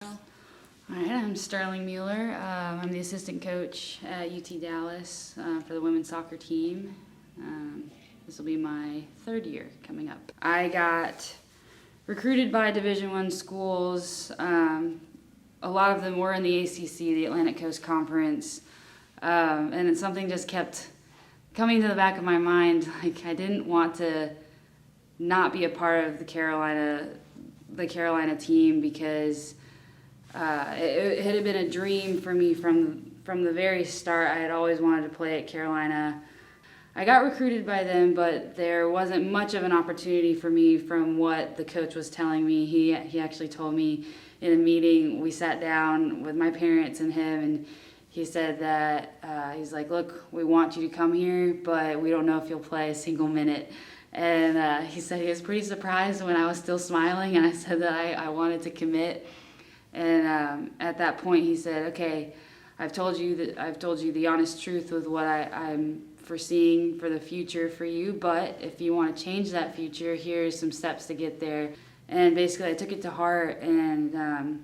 All right, I'm Sterling Mueller. I'm the assistant coach at UT Dallas for the women's soccer team. This will be my third year coming up. I got recruited by Division I schools. A lot of them were in the ACC, the Atlantic Coast Conference, and something just kept coming to the back of my mind. Like, I didn't want to not be a part of the Carolina team because it had been a dream for me from the very start. I had always wanted to play at Carolina. I got recruited by them, but there wasn't much of an opportunity for me from what the coach was telling me. He actually told me in a meeting, we sat down with my parents and him, and he said that, he's like, look, we want you to come here, but we don't know if you'll play a single minute. And he said he was pretty surprised when I was still smiling, and I said that I wanted to commit. And at that point, he said, okay, I've told you the honest truth with what I'm foreseeing for the future for you, but if you want to change that future, here's some steps to get there. And basically I took it to heart and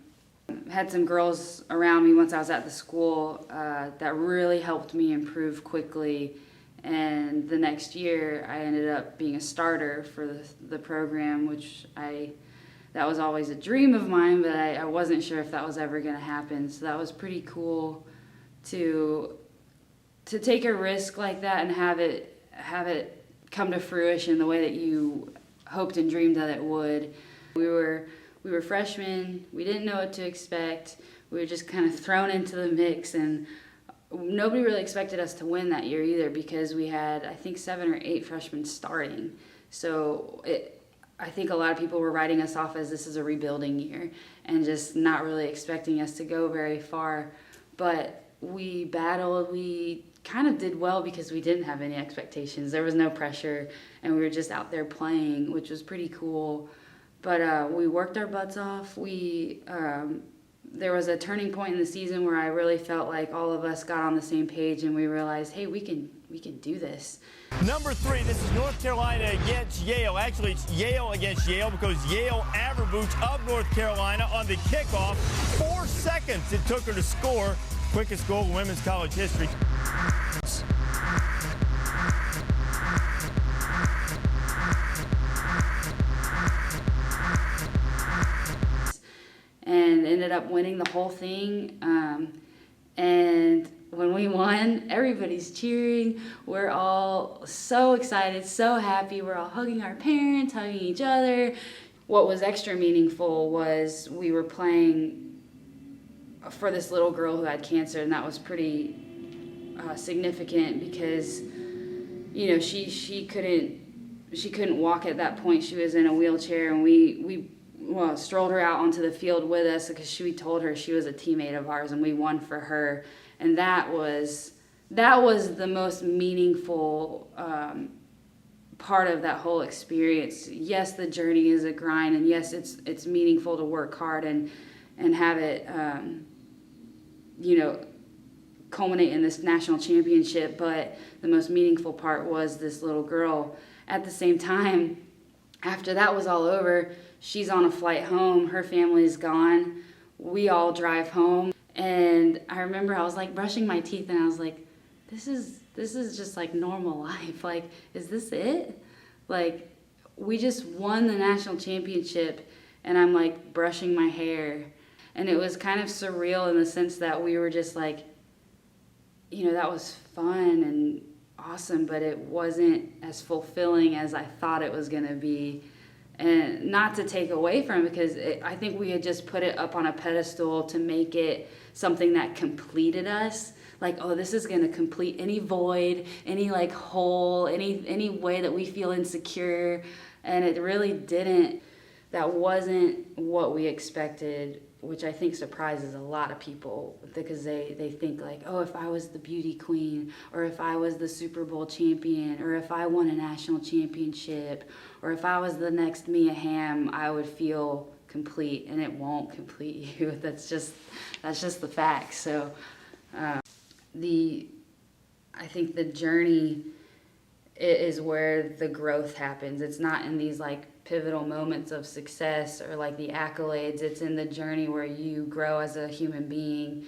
had some girls around me once I was at the school that really helped me improve quickly. And the next year I ended up being a starter for the program, which that was always a dream of mine, but I wasn't sure if that was ever going to happen. So that was pretty cool to take a risk like that and have it come to fruition the way that you hoped and dreamed that it would. We were freshmen. We didn't know what to expect. We were just kind of thrown into the mix, and nobody really expected us to win that year either because we had, I think, 7 or 8 freshmen starting. So I think a lot of people were writing us off as this is a rebuilding year and just not really expecting us to go very far. But we battled. We kind of did well because we didn't have any expectations. There was no pressure, and we were just out there playing, which was pretty cool. But we worked our butts off. There was a turning point in the season where I really felt like all of us got on the same page and we realized, hey, we can do this. Number 3, this is North Carolina against Yale. Actually, it's Yale against Yale because Yale averaged of North Carolina on the kickoff. 4 seconds it took her to score. Quickest goal in women's college history. And ended up winning the whole thing. And when we won, everybody's cheering. We're all so excited, so happy. We're all hugging our parents, hugging each other. What was extra meaningful was we were playing for this little girl who had cancer, and that was pretty significant because, you know, she couldn't walk at that point. She was in a wheelchair, and we strolled her out onto the field with us because we told her she was a teammate of ours and we won for her. And that was the most meaningful part of that whole experience. Yes, the journey is a grind, and yes, it's meaningful to work hard and have it culminate in this national championship, but the most meaningful part was this little girl. At the same time, after that was all over, she's on a flight home, her family's gone, we all drive home, and I remember I was like brushing my teeth and I was like, this is just like normal life. Like, is this it? Like, we just won the national championship and I'm like brushing my hair. And it was kind of surreal in the sense that we were just like, you know, that was fun and awesome, but it wasn't as fulfilling as I thought it was going to be. And not to take away from it, because I think we had just put it up on a pedestal to make it something that completed us. Like, oh, this is going to complete any void, any like hole, any way that we feel insecure. And it really didn't. That wasn't what we expected, which I think surprises a lot of people because they think like, oh, if I was the beauty queen, or if I was the Super Bowl champion, or if I won a national championship, or if I was the next Mia Hamm, I would feel complete, and it won't complete you. That's just the facts. So I think the journey is where the growth happens. It's not in these like pivotal moments of success or like the accolades. It's in the journey where you grow as a human being,